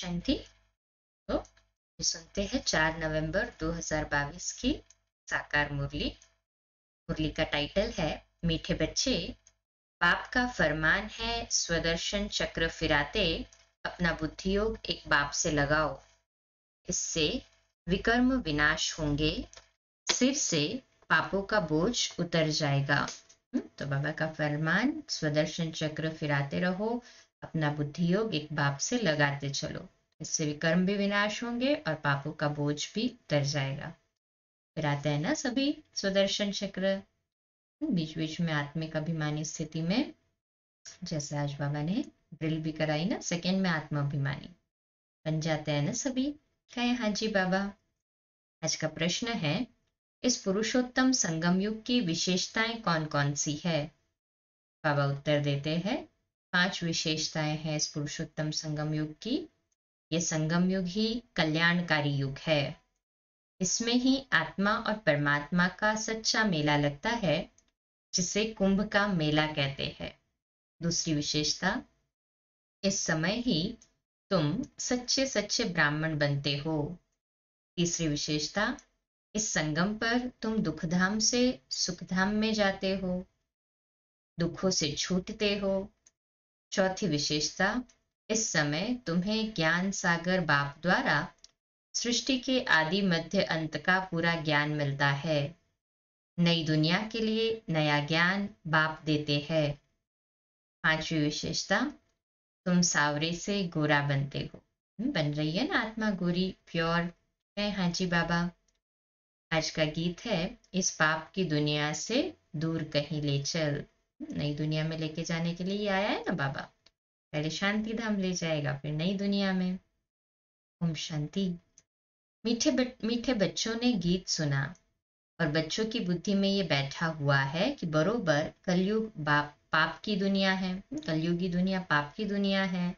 शांति। तो ये सुनते हैं 4 नवंबर 2022 की साकार मुरली। मुरली का टाइटल है मीठे बच्चे, बाप का फरमान है स्वदर्शन चक्र फिराते, अपना बुद्धि योग एक बाप से लगाओ, इससे विकर्म विनाश होंगे, सिर से पापों का बोझ उतर जाएगा। तो बाबा का फरमान, स्वदर्शन चक्र फिराते रहो, अपना बुद्धि योग एक बाप से लगाते चलो, इससे विकर्म भी विनाश होंगे और पापों का बोझ भी उतर जाएगा। फिर आते हैं ना सभी स्वदर्शन चक्र, बीच बीच में आत्मिक अभिमानी स्थिति में, जैसे आज बाबा ने ड्रिल भी कराई ना, सेकंड में आत्माभिमानी बन जाते हैं ना सभी। कहे हाँ जी बाबा। आज का प्रश्न है, इस पुरुषोत्तम संगम युग की विशेषताएं कौन कौन सी है? बाबा उत्तर देते हैं, 5 विशेषताएं हैं इस पुरुषोत्तम संगम युग की। ये संगम युग ही कल्याणकारी युग है। इसमें ही आत्मा और परमात्मा का सच्चा मेला लगता है, जिसे कुंभ का मेला कहते हैं। दूसरी विशेषता, इस समय ही तुम सच्चे सच्चे ब्राह्मण बनते हो। तीसरी विशेषता, इस संगम पर तुम दुखधाम से सुखधाम में जाते हो, दुखों से छूटते हो। चौथी विशेषता, इस समय तुम्हें ज्ञान सागर बाप द्वारा सृष्टि के आदि मध्य अंत का पूरा ज्ञान मिलता है। नई दुनिया के लिए नया ज्ञान बाप देते हैं। पांचवी विशेषता, तुम सावरे से गोरा बनते हो। बन रही है ना आत्मा गोरी, प्योर है। हाँ जी बाबा। आज का गीत है, इस पाप की दुनिया से दूर कहीं ले चल। नई दुनिया में लेके जाने के लिए ही आया है ना बाबा। पहले शांति धाम ले जाएगा, फिर नई दुनिया में। ओम शांति। मीठे बच्चों ने गीत सुना और बच्चों की बुद्धि में ये बैठा हुआ है कि बरोबर कलयुग पाप की दुनिया है, कलयुगी दुनिया पाप की दुनिया है।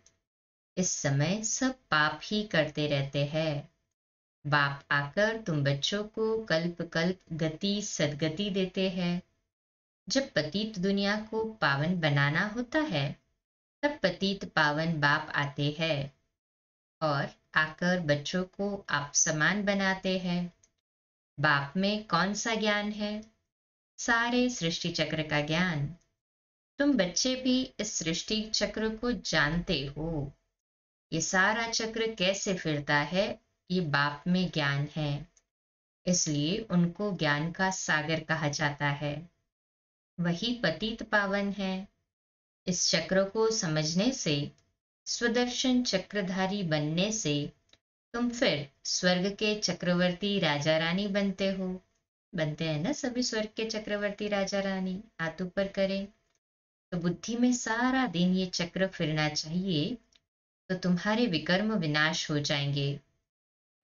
इस समय सब पाप ही करते रहते हैं। बाप आकर तुम बच्चों को कल्प कल्प गति सदगति देते हैं। जब पतित दुनिया को पावन बनाना होता है, तब पतित पावन बाप आते हैं और आकर बच्चों को आप समान बनाते हैं। बाप में कौन सा ज्ञान है? सारे सृष्टि चक्र का ज्ञान। तुम बच्चे भी इस सृष्टि चक्र को जानते हो। ये सारा चक्र कैसे फिरता है, ये बाप में ज्ञान है, इसलिए उनको ज्ञान का सागर कहा जाता है। वही पतित पावन है। इस चक्र को समझने से, स्वदर्शन चक्रधारी बनने से तुम फिर स्वर्ग के चक्रवर्ती राजा रानी बनते हो। बनते हैं ना सभी स्वर्ग के चक्रवर्ती राजा रानी, हाथ ऊपर करें। तो बुद्धि में सारा दिन ये चक्र फिरना चाहिए, तो तुम्हारे विकर्म विनाश हो जाएंगे।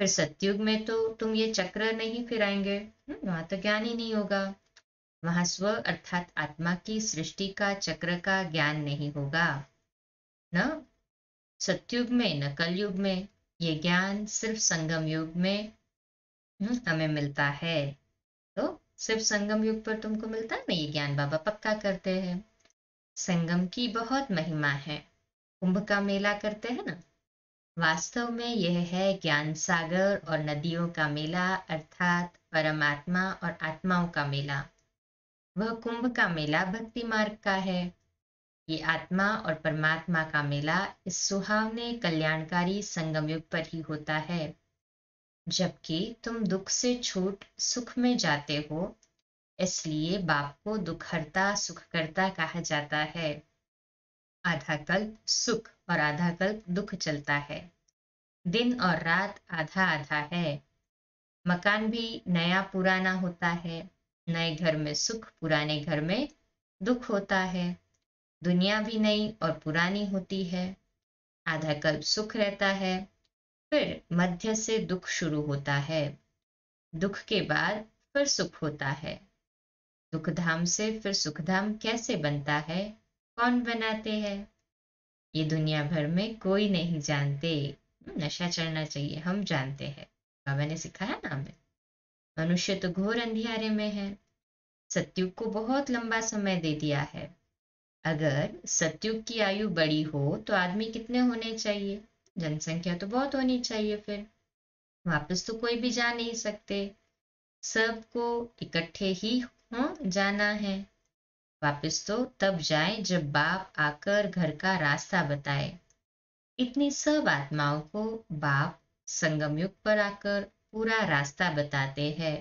फिर सतयुग में तो तुम ये चक्र नहीं फिराएंगे, वहां तो ज्ञान ही नहीं होगा। वहां स्व अर्थात आत्मा की सृष्टि का चक्र का ज्ञान नहीं होगा, न सतयुग में न कलयुग में। ये ज्ञान सिर्फ संगम युग में हमें मिलता है। तो सिर्फ संगम युग पर तुमको मिलता है ना ये ज्ञान, बाबा पक्का करते हैं। संगम की बहुत महिमा है, कुंभ का मेला करते हैं ना। वास्तव में यह है ज्ञान सागर और नदियों का मेला, अर्थात परमात्मा और आत्माओं का मेला। वह कुंभ का मेला भक्ति मार्ग का है। ये आत्मा और परमात्मा का मेला इस सुहावने कल्याणकारी संगम युग पर ही होता है, जबकि तुम दुख से छूट सुख में जाते हो। इसलिए बाप को दुखहर्ता सुखकर्ता कहा जाता है। आधा कल्प सुख और आधा कल्प दुख चलता है। दिन और रात आधा आधा है। मकान भी नया पुराना होता है। नए घर में सुख, पुराने घर में दुख होता है। दुनिया भी नई और पुरानी होती है। आधा कल्प सुख रहता है, फिर मध्य से दुख शुरू होता है। दुख के बाद फिर सुख होता है। दुखधाम से फिर सुखधाम कैसे बनता है, कौन बनाते हैं, ये दुनिया भर में कोई नहीं जानते। नशा चढ़ना चाहिए, हम जानते हैं, बाबा ने सिखाया ना हमें। मनुष्य तो घोर अंधियारे में है। सतयुग को बहुत लंबा समय दे दिया है। अगर सतयुग की आयु बड़ी हो तो आदमी कितने होने चाहिए? जनसंख्या तो बहुत होनी चाहिए, फिर वापस तो कोई भी जा नहीं सकते, सबको इकट्ठे ही जाना है। वापस तो तब जाए जब बाप आकर घर का रास्ता बताए। इतनी सब आत्माओं को बाप संगम युग पर आकर पूरा रास्ता बताते हैं।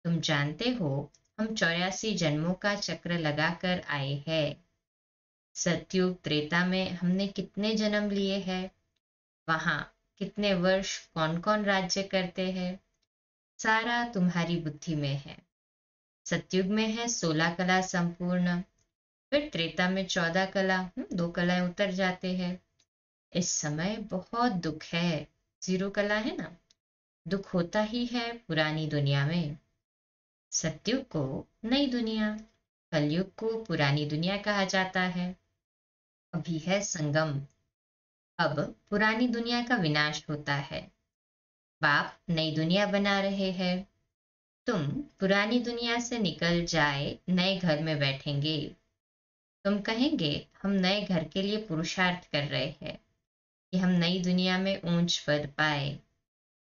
तुम जानते हो, हम 84 जन्मों का चक्र लगाकर आए हैं। सतयुग त्रेता में हमने कितने जन्म लिए हैं, वहां कितने वर्ष कौन कौन राज्य करते हैं, सारा तुम्हारी बुद्धि में है। सतयुग में है 16 कला संपूर्ण, फिर त्रेता में 14 कला, 2 कलाएं उतर जाते हैं। इस समय बहुत दुख है, 0 कला है ना, दुख होता ही है पुरानी दुनिया में। सतयुग को नई दुनिया, कलयुग को पुरानी दुनिया कहा जाता है। अभी है संगम, अब पुरानी दुनिया का विनाश होता है, बाप नई दुनिया बना रहे हैं। तुम पुरानी दुनिया से निकल जाए नए घर में बैठेंगे। तुम कहेंगे हम नए घर के लिए पुरुषार्थ कर रहे हैं कि हम नई दुनिया में ऊंच पद पाए।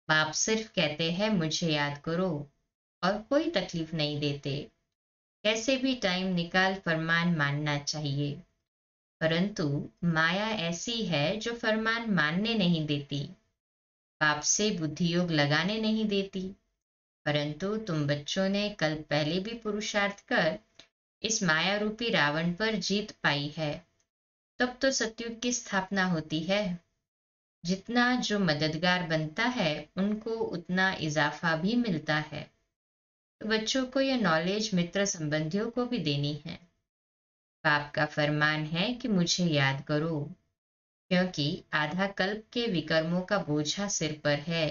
बाप सिर्फ कहते हैं मुझे याद करो, और कोई तकलीफ नहीं देते। कैसे भी टाइम निकाल फरमान मानना चाहिए, परंतु माया ऐसी है जो फरमान मानने नहीं देती, बाप से बुद्धि योग लगाने नहीं देती। परंतु तुम बच्चों ने कल पहले भी पुरुषार्थ कर इस माया रूपी रावण पर जीत पाई है, तब तो सतयुग की स्थापना होती है। जितना जो मददगार बनता है उनको उतना इजाफा भी मिलता है। तो बच्चों को यह नॉलेज मित्र संबंधियों को भी देनी है। बाप का फरमान है कि मुझे याद करो, क्योंकि आधा कल्प के विकर्मों का बोझा सिर पर है।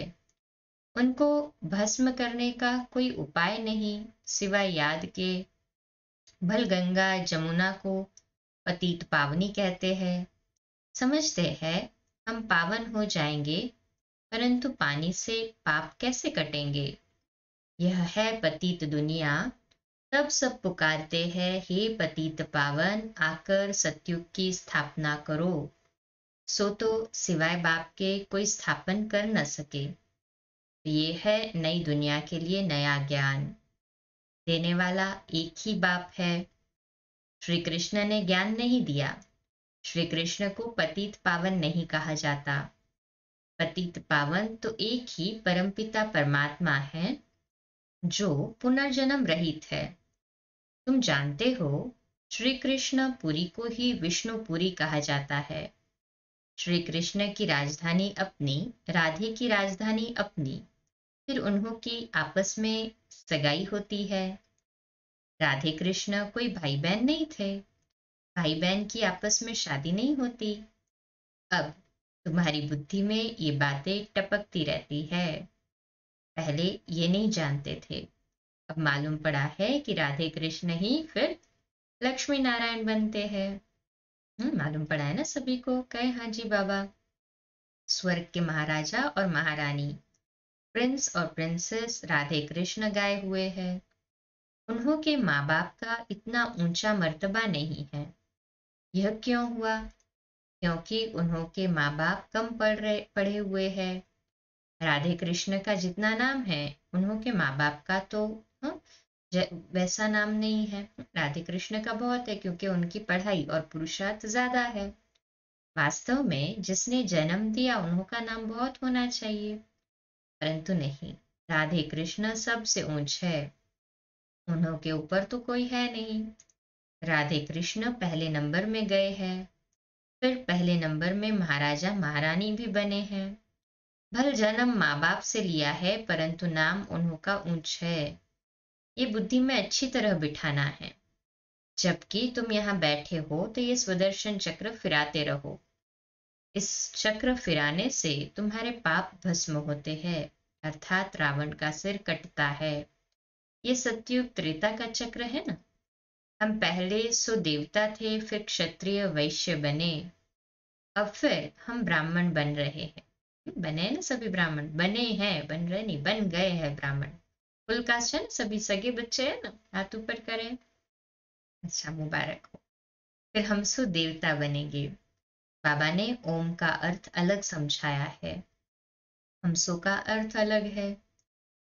उनको भस्म करने का कोई उपाय नहीं सिवाय याद के। भल गंगा जमुना को पतित पावनी कहते हैं। समझते हैं हम पावन हो जाएंगे, परंतु पानी से पाप कैसे कटेंगे। यह है पतित दुनिया, तब सब पुकारते हैं हे पतित पावन आकर सतयुग की स्थापना करो। सो तो सिवाय बाप के कोई स्थापन कर न सके। ये है नई दुनिया के लिए नया ज्ञान। देने वाला एक ही बाप है। श्री कृष्ण ने ज्ञान नहीं दिया। श्री कृष्ण को पतित पावन नहीं कहा जाता। पतित पावन तो एक ही परमपिता परमात्मा है जो पुनर्जन्म रहित है। तुम जानते हो, श्री कृष्ण पुरी को ही विष्णुपुरी कहा जाता है। श्री कृष्ण की राजधानी अपनी, राधे की राजधानी अपनी, फिर उन्हों की आपस में सगाई होती है। राधे कृष्ण कोई भाई बहन नहीं थे, भाई बहन की आपस में शादी नहीं होती। अब तुम्हारी बुद्धि में ये बातें टपकती रहती है। पहले ये नहीं जानते थे, अब मालूम पड़ा है कि राधे कृष्ण ही फिर लक्ष्मी नारायण बनते हैं। मालूम पड़ा है ना सभी को, कहे हाँ जी बाबा। स्वर्ग के महाराजा और महारानी, प्रिंस और प्रिंसेस राधे कृष्ण गाए हुए हैं। उन्हों के माँ बाप का इतना ऊंचा मर्तबा नहीं है। यह क्यों हुआ? क्योंकि उन्हों के माँ बाप कम पढ़े हुए हैं। राधे कृष्ण का जितना नाम है, उन्हों के माँ बाप का तो हाँ, वैसा नाम नहीं है। राधे कृष्ण का बहुत है, क्योंकि उनकी पढ़ाई और पुरुषार्थ ज्यादा है। वास्तव में जिसने जन्म दिया उन्हों का नाम बहुत होना चाहिए, परंतु नहीं, राधे कृष्ण सबसे ऊंच है, उन्हों के ऊपर तो कोई है नहीं। राधे कृष्ण पहले नंबर में गए हैं, फिर पहले नंबर में महाराजा महारानी भी बने हैं। भल जन्म माँ बाप से लिया है, परंतु नाम उन्हों का ऊंच है। ये बुद्धि में अच्छी तरह बिठाना है। जबकि तुम यहाँ बैठे हो तो ये स्वदर्शन चक्र फिराते रहो। इस चक्र फिराने से तुम्हारे पाप भस्म होते हैं, अर्थात रावण का सिर कटता है। ये सतयुग त्रेता का चक्र है ना। हम पहले सो देवता थे, फिर क्षत्रिय वैश्य बने, अब फिर हम ब्राह्मण बन रहे हैं। बने हैं ना, सभी ब्राह्मण बने हैं, बन रहे नहीं, बन गए हैं ब्राह्मण। फुल कास्ट है ना, सभी सगे बच्चे हैं ना, हाथ ऊपर करें। अच्छा, मुबारक हो। फिर हम सो देवता बनेंगे। बाबा ने ओम का अर्थ अलग समझाया है, हमसो का अर्थ अलग है।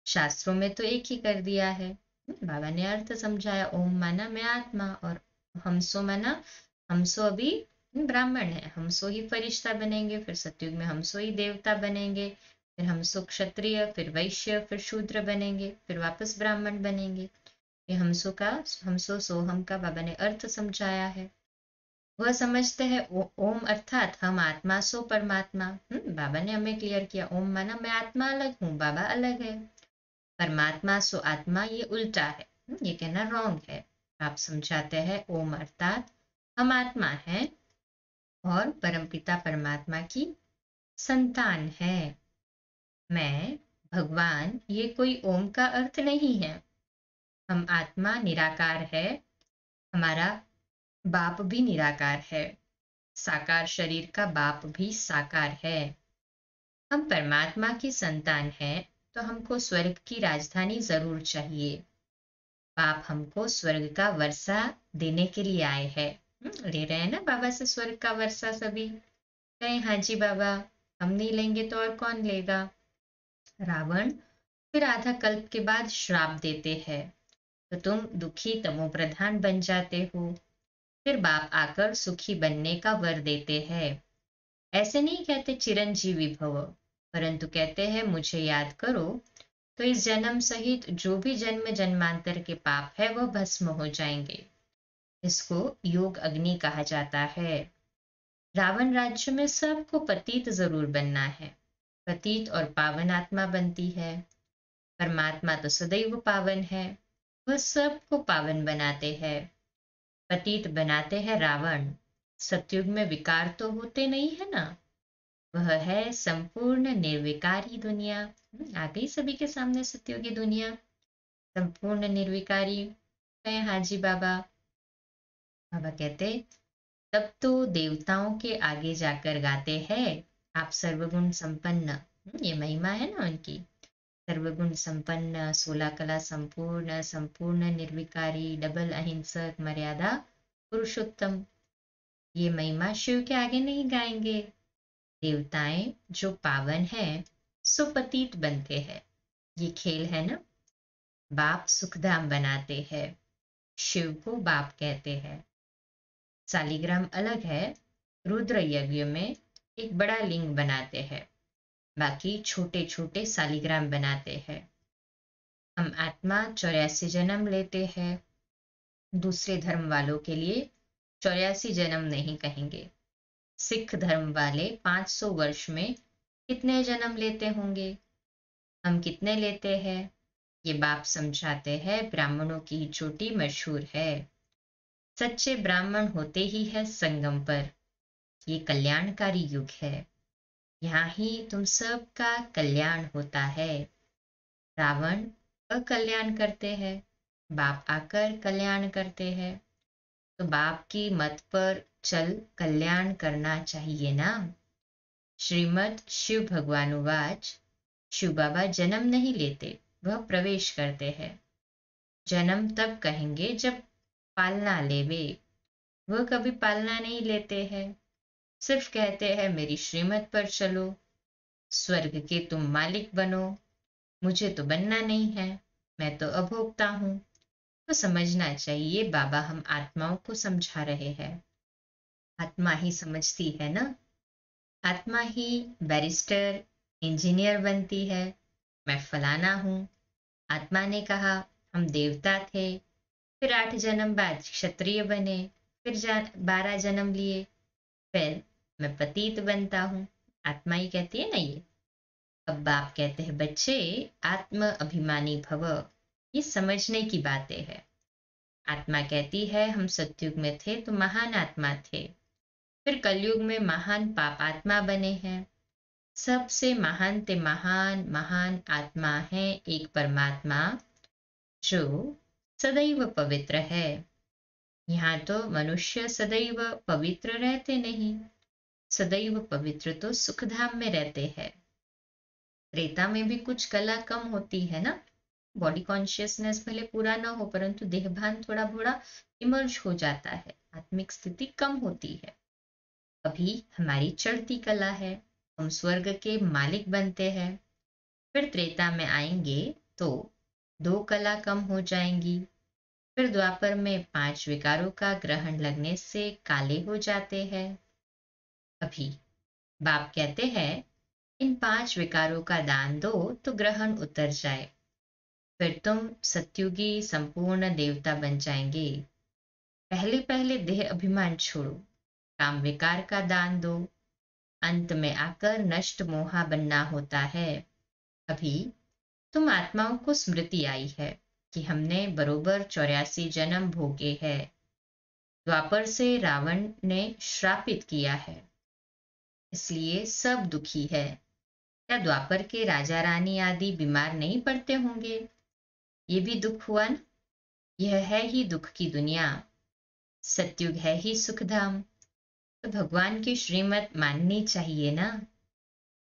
शास्त्रों में तो एक ही कर दिया है। बाबा ने अर्थ समझाया, ओम माना मैं आत्मा, और हमसो माना हमसो अभी ब्राह्मण है, हमसो ही फरिश्ता बनेंगे, फिर सतयुग में हमसो ही देवता बनेंगे, फिर हमसो क्षत्रिय, फिर वैश्य, फिर शूद्र बनेंगे, फिर वापस ब्राह्मण बनेंगे। ये हमसो सोहम का बाबा ने अर्थ समझाया है। वह समझते हैं ओम अर्थात हम आत्मा सो परमात्मा। बाबा ने हमें क्लियर किया, ओम माना मैं आत्मा अलग हूँ, बाबा अलग है। परमात्मा सो आत्मा, ये उल्टा है, ये कहना रॉन्ग है। आप समझाते हैं ओम अर्थात हम आत्मा हैं और परमपिता परमात्मा की संतान है। मैं भगवान, ये कोई ओम का अर्थ नहीं है। हम आत्मा निराकार है, हमारा बाप भी निराकार है, साकार शरीर का बाप भी साकार है। हम परमात्मा की संतान हैं, तो हमको स्वर्ग की राजधानी जरूर चाहिए। बाप हमको स्वर्ग का वर्षा देने के लिए आए हैं। ले रहे हैं ना बाबा से स्वर्ग का वर्षा सभी। कहें हाँ जी बाबा, हम नहीं लेंगे तो और कौन लेगा। रावण फिर आधा कल्प के बाद श्राप देते हैं, तो तुम दुखी तमोप्रधान बन जाते हो। फिर बाप आकर सुखी बनने का वर देते हैं। ऐसे नहीं कहते चिरंजीवी भव, परंतु कहते हैं मुझे याद करो, तो इस जन्म सहित जो भी जन्म जन्मांतर के पाप है वह भस्म हो जाएंगे। इसको योग अग्नि कहा जाता है। रावण राज्य में सबको पतित जरूर बनना है। पतित और पावन आत्मा बनती है। परमात्मा तो सदैव पावन है, वह सबको पावन बनाते हैं। पतित बनाते हैं रावण। सतयुग में विकार तो होते नहीं है ना, वह है संपूर्ण निर्विकारी दुनिया। आ गई सभी के सामने सत्योगी दुनिया, संपूर्ण निर्विकारी। कहें हाजी बाबा। बाबा कहते, तब तो देवताओं के आगे जाकर गाते हैं, आप सर्वगुण संपन्न। ये महिमा है ना उनकी, सर्वगुण संपन्न, 16 कला संपूर्ण, संपूर्ण निर्विकारी, डबल अहिंसक, मर्यादा पुरुषोत्तम। ये महिमा शिव के आगे नहीं गाएंगे। देवताएं जो पावन है सुपतित बनते हैं। ये खेल है ना, बाप सुखधाम बनाते हैं, शिव को बाप कहते हैं। सालिग्राम अलग है। रुद्र यज्ञ में एक बड़ा लिंग बनाते हैं, बाकी छोटे छोटे सालिग्राम बनाते हैं। हम आत्मा 84 जन्म लेते हैं। दूसरे धर्म वालों के लिए 84 जन्म नहीं कहेंगे। सिख धर्म वाले 500 वर्ष में कितने जन्म लेते होंगे, हम कितने लेते हैं, ये बाप समझाते हैं। ब्राह्मणों की चोटी मशहूर है। सच्चे ब्राह्मण होते ही है संगम पर। ये कल्याणकारी युग है, यहाँ ही तुम सबका कल्याण होता है। रावण अकल्याण करते हैं, बाप आकर कल्याण करते हैं। तो बाप की मत पर चल कल्याण करना चाहिए ना। श्रीमद् शिव भगवानुवाच, शिव बाबा जन्म नहीं लेते, वह प्रवेश करते हैं। जन्म तब कहेंगे जब पालना लेवे, वह कभी पालना नहीं लेते हैं। सिर्फ कहते हैं मेरी श्रीमत पर चलो, स्वर्ग के तुम मालिक बनो, मुझे तो बनना नहीं है, मैं तो अभोक्ता हूं। तो समझना चाहिए बाबा हम आत्माओं को समझा रहे हैं। आत्मा ही समझती है ना, आत्मा ही बैरिस्टर इंजीनियर बनती है। मैं फलाना हूं। आत्मा ने कहा हम देवता थे, फिर 8 जन्म बाद क्षत्रिय बने, फिर 12 जन्म लिए, फिर मैं पतित बनता हूँ। आत्मा ही कहती है ना ये। अब बाप कहते हैं बच्चे आत्म अभिमानी भव, ये समझने की बातें है। आत्मा कहती है हम सतयुग में थे तो महान आत्मा थे, फिर कलयुग में महान पाप आत्मा बने हैं। सबसे महान ते महान महान आत्मा है एक परमात्मा, जो सदैव पवित्र है। यहाँ तो मनुष्य सदैव पवित्र रहते नहीं, सदैव पवित्र तो सुखधाम में रहते हैं। त्रेता में भी कुछ कला कम होती है ना, बॉडी कॉन्शियसनेस भले पूरा ना हो परंतु देहभान थोड़ा थोड़ा इमर्ज हो जाता है, आत्मिक स्थिति कम होती है। अभी हमारी चढ़ती कला है, हम स्वर्ग के मालिक बनते हैं। फिर त्रेता में आएंगे तो 2 कला कम हो जाएंगी। फिर द्वापर में 5 विकारों का ग्रहण लगने से काले हो जाते हैं। अभी बाप कहते हैं इन 5 विकारों का दान दो तो ग्रहण उतर जाए, फिर तुम सत्युगी संपूर्ण देवता बन जाएंगे। पहले पहले देह अभिमान छोड़ो, काम विकार का दान दो, अंत में आकर नष्ट मोहा बनना होता है। अभी तुम आत्माओं को स्मृति आई है कि हमने बरोबर 84 जन्म भोगे हैं। द्वापर से रावण ने श्रापित किया है, इसलिए सब दुखी है। क्या द्वापर के राजा रानी आदि बीमार नहीं पड़ते होंगे? ये भी दुख हुआ ना। यह है ही दुख की दुनिया, सत्युग है ही सुखधाम। तो भगवान की श्रीमत माननी चाहिए ना।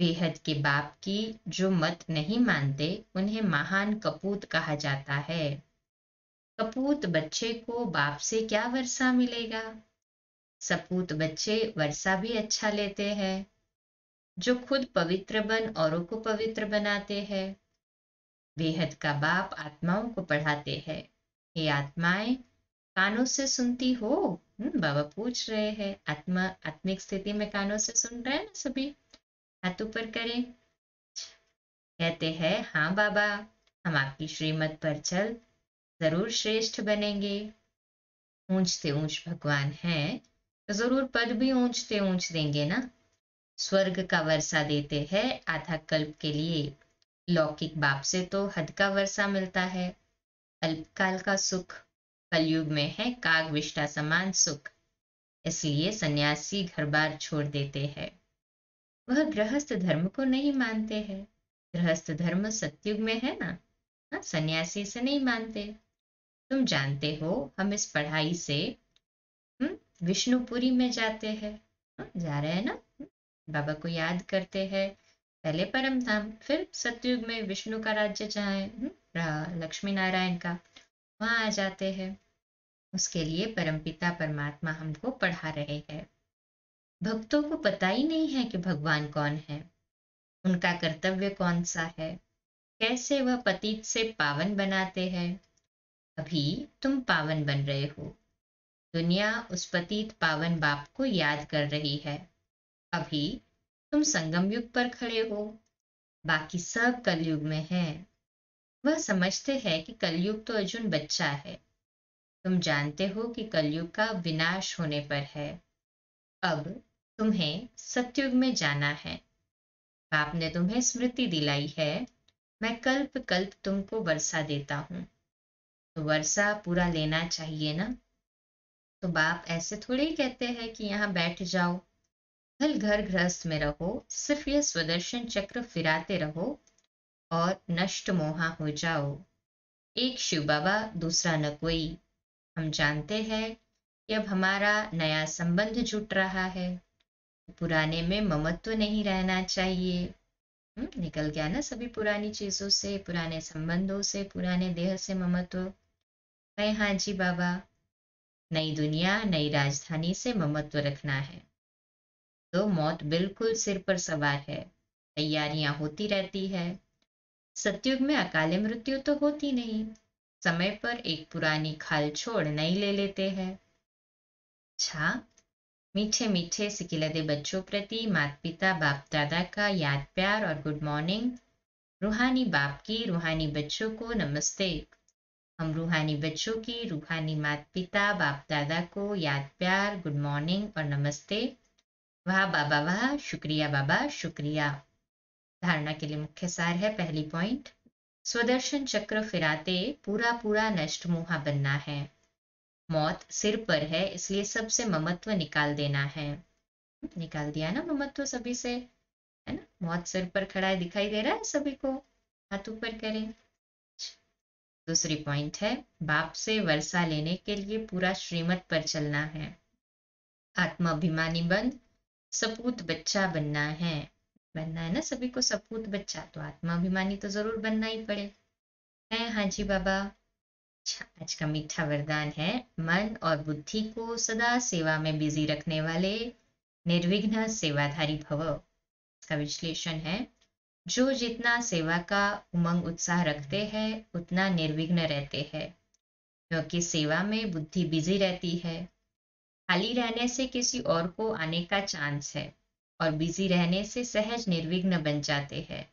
बेहद के बाप की जो मत नहीं मानते उन्हें महान कपूत कहा जाता है। कपूत बच्चे को बाप से क्या वर्षा मिलेगा? सपूत बच्चे वर्षा भी अच्छा लेते हैं। जो खुद पवित्र बन औरों को पवित्र बनाते हैं। बेहद का बाप आत्माओं को पढ़ाते हैं। हे आत्माएं, कानों से सुनती हो? बाबा पूछ रहे हैं। आत्मिक स्थिति में कानों से सुन रहे हैं ना सभी? हाथ ऊपर करें। कहते हैं हाँ बाबा, हम आपकी श्रीमत पर चल जरूर श्रेष्ठ बनेंगे। ऊंचते ऊंच भगवान हैं तो जरूर पद भी ऊंचते ऊंच देंगे ना। स्वर्ग का वर्षा देते हैं आधा कल्प के लिए। लौकिक बाप से तो हद का वर्षा मिलता है। अल्पकाल का सुख कलयुग में है काग विष्ठा समान सुख, इसलिए सन्यासी घर बार छोड़ देते हैं। वह गृहस्थ धर्म को नहीं मानते हैं। गृहस्थ धर्म सतयुग में है ना, सन्यासी से नहीं मानते। तुम जानते हो हम इस पढ़ाई से विष्णुपुरी में जाते हैं। जा रहे हैं ना, बाबा को याद करते हैं। पहले परम धाम, फिर सतयुग में विष्णु का राज्य जहाँ है, लक्ष्मी नारायण का, वहां आ जाते हैं। उसके लिए परमपिता परमात्मा हमको पढ़ा रहे हैं। भक्तों को पता ही नहीं है कि भगवान कौन है, उनका कर्तव्य कौन सा है, कैसे वह पतित से पावन बनाते हैं। अभी तुम पावन बन रहे हो। दुनिया उस पतित पावन बाप को याद कर रही है। अभी तुम संगम युग पर खड़े हो, बाकी सब कलयुग में है। वह समझते हैं कि कलयुग तो अर्जुन बच्चा है। तुम जानते हो कि कलयुग का विनाश होने पर है। अब तुम्हें सतयुग में जाना है। बाप ने तुम्हें स्मृति दिलाई है, मैं कल्प कल्प तुमको वर्षा देता हूँ, तो वर्षा पूरा लेना चाहिए ना। तो बाप ऐसे थोड़े ही कहते हैं कि यहाँ बैठ जाओ, भल घर गृहस्थ में रहो, सिर्फ यह स्वदर्शन चक्र फिराते रहो और नष्ट मोहा हो जाओ। एक शिव बाबा दूसरा न कोई। हम जानते हैं कि अब हमारा नया संबंध जुट रहा है, पुराने में ममत्व नहीं रहना चाहिए। निकल गया ना सभी पुरानी चीजों से, पुराने संबंधों से, पुराने देह से ममत्व। कहे हाँ जी बाबा, नई दुनिया नई राजधानी से ममत्व रखना है तो मौत बिल्कुल सिर पर सवार है। तैयारियां होती रहती है। सतयुग में अकाले मृत्यु तो होती नहीं, समय पर एक पुरानी खाल छोड़ नई ले लेते हैं। अच्छा, मीठे मीठे सिकिलदे बच्चों प्रति माता पिता बाप दादा का याद प्यार और गुड मॉर्निंग। रूहानी बाप की रूहानी बच्चों को नमस्ते। हम रूहानी बच्चों की रूहानी माता पिता बाप दादा को याद प्यार गुड मॉर्निंग और नमस्ते। वाह बाबा वाह, शुक्रिया बाबा शुक्रिया। धारणा के लिए मुख्य सार है। पहली पॉइंट, स्वदर्शन चक्र फिराते पूरा पूरा नष्ट मोहा बनना है। मौत सिर पर है, इसलिए सबसे ममत्व निकाल देना है। निकाल दिया ना ममत्व सभी से, है ना। मौत सिर पर खड़ा है, दिखाई दे रहा है सभी को। हाथ ऊपर करें। दूसरी पॉइंट है, बाप से वर्षा लेने के लिए पूरा श्रीमत पर चलना है। आत्माभिमानी बन सपूत बच्चा बनना है। बनना है ना सभी को सपूत बच्चा, तो आत्माभिमानी तो जरूर बनना ही पड़े। है हाँ जी बाबा। अच्छा, आज का मीठा वरदान है, मन और बुद्धि को सदा सेवा में बिजी रखने वाले निर्विघ्न सेवाधारी भव। इसका विश्लेषण है, जो जितना सेवा का उमंग उत्साह रखते हैं उतना निर्विघ्न रहते हैं, क्योंकि सेवा में बुद्धि बिजी रहती है। खाली रहने से किसी और को आने का चांस है और बिजी रहने से सहज निर्विघ्न बन जाते हैं।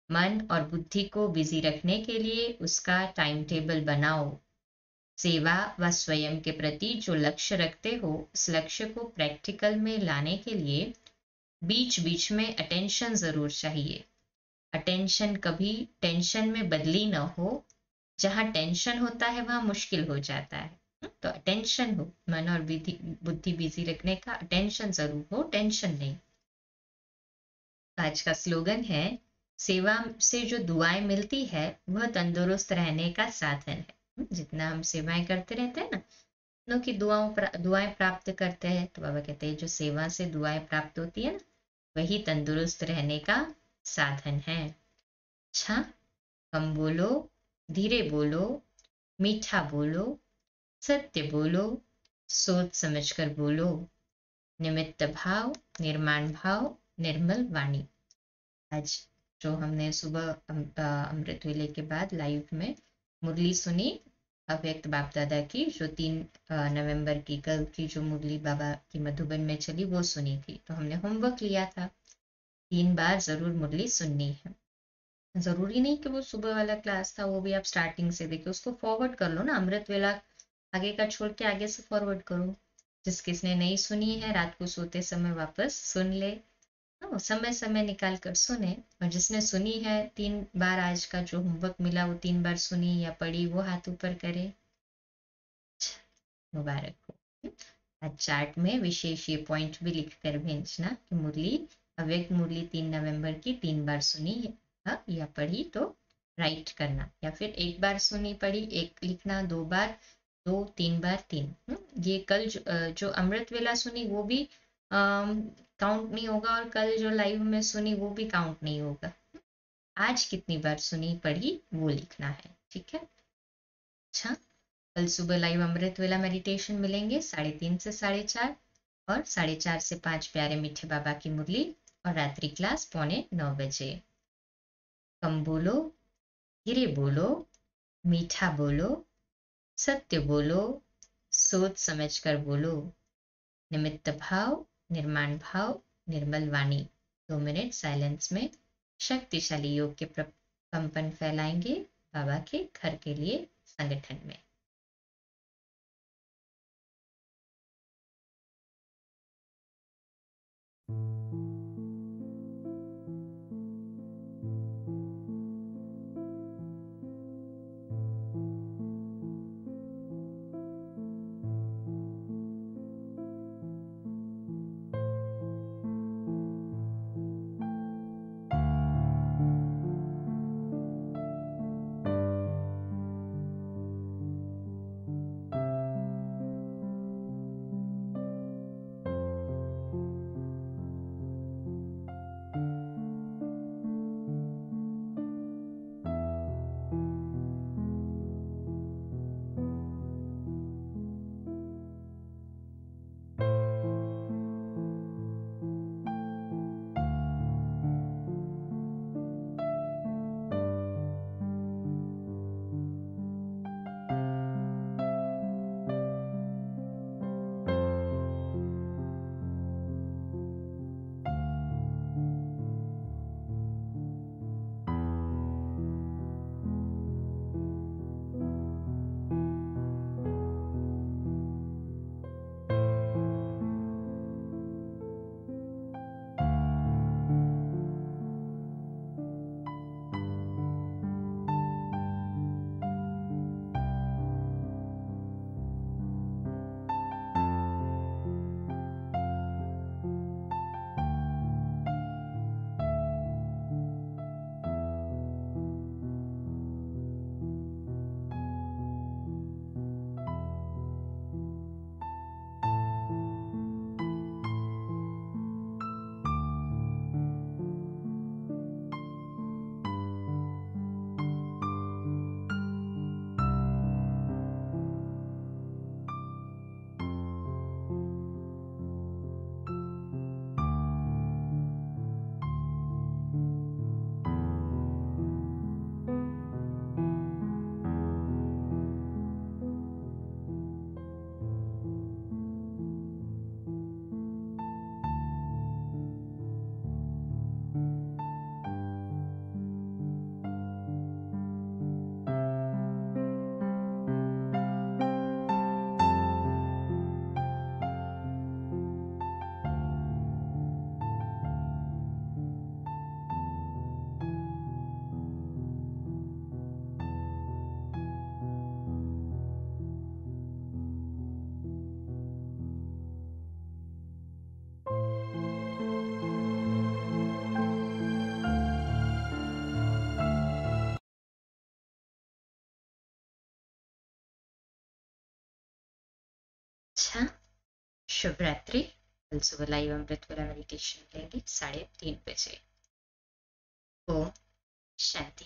मन और बुद्धि को बिजी रखने के लिए उसका टाइम टेबल बनाओ। सेवा व स्वयं के प्रति जो लक्ष्य रखते हो, उस लक्ष्य को प्रैक्टिकल में लाने के लिए बीच बीच में अटेंशन जरूर चाहिए। अटेंशन कभी टेंशन में बदली न हो। जहां टेंशन होता है वहां मुश्किल हो जाता है। तो अटेंशन हो, मन और बुद्धि बिजी रखने का अटेंशन जरूर हो, टेंशन नहीं। आज का स्लोगन है, सेवा से जो दुआएं मिलती है वह तंदुरुस्त रहने का साधन है। जितना हम सेवाएं करते रहते हैं ना, उन की दुआएं प्राप्त करते हैं। तो बाबा कहते हैं जो सेवा से दुआएं प्राप्त होती है ना, वही तंदुरुस्त रहने का साधन है। अच्छा, कम बोलो, धीरे बोलो, मीठा बोलो, सत्य बोलो, सोच समझकर बोलो, निमित्त भाव, निर्माण भाव, निर्मल वाणी। आज जो हमने सुबह अमृत वेले के बाद लाइव में मुरली सुनी, अव्यक्त बाप दादा की, जो 3 नवंबर की कल की जो मुरली बाबा की मधुबन में चली वो सुनी थी। तो हमने होमवर्क लिया था, 3 बार जरूर मुरली सुननी है। जरूरी नहीं कि वो सुबह वाला क्लास था वो भी आप स्टार्टिंग से देखिए, उसको फॉरवर्ड कर लो ना, अमृत वेला आगे का छोड़ के आगे से फॉरवर्ड करो। जिस किसने नहीं सुनी है रात को सोते समय वापस सुन ले, समय समय निकाल कर सुने। और जिसने सुनी है 3 बार, आज का जो होमवर्क मिला वो 3 बार सुनी या पढ़ी, वो हाथ ऊपर करे, मुबारक हो। आज चार्ट में विशेष ये पॉइंट भी लिख कर भेजना कि मुरली, अव्यक्त मुरली 3 नवंबर की 3 बार सुनी या पढ़ी तो राइट करना, या फिर 1 बार सुनी पढ़ी 1 लिखना, 2 बार 2, 3 बार 3। ये कल जो अमृत वेला सुनी वो भी काउंट नहीं होगा, और कल जो लाइव में सुनी वो भी काउंट नहीं होगा। आज कितनी बार सुनी पढ़ी वो लिखना है, ठीक है। अच्छा, कल सुबह लाइव अमृत वेला मेडिटेशन मिलेंगे 3:30 से 4:30, और 4:30 से 5 प्यारे मीठे बाबा की मुरली, और रात्रि क्लास 8:45 बजे। कम बोलो, धीरे बोलो, मीठा बोलो, सत्य बोलो, सोच समझ कर बोलो, निमित्त भाव, निर्माण भाव, निर्मल वाणी। 2 मिनट साइलेंस में शक्तिशाली योग के कंपन फैलाएंगे बाबा के घर के लिए संगठन में। अच्छा, शुभ रात्रि। कल सुबह लाइव अमृत वाला मेडिटेशन लेंगे 3:30 बजे। ओम शांति।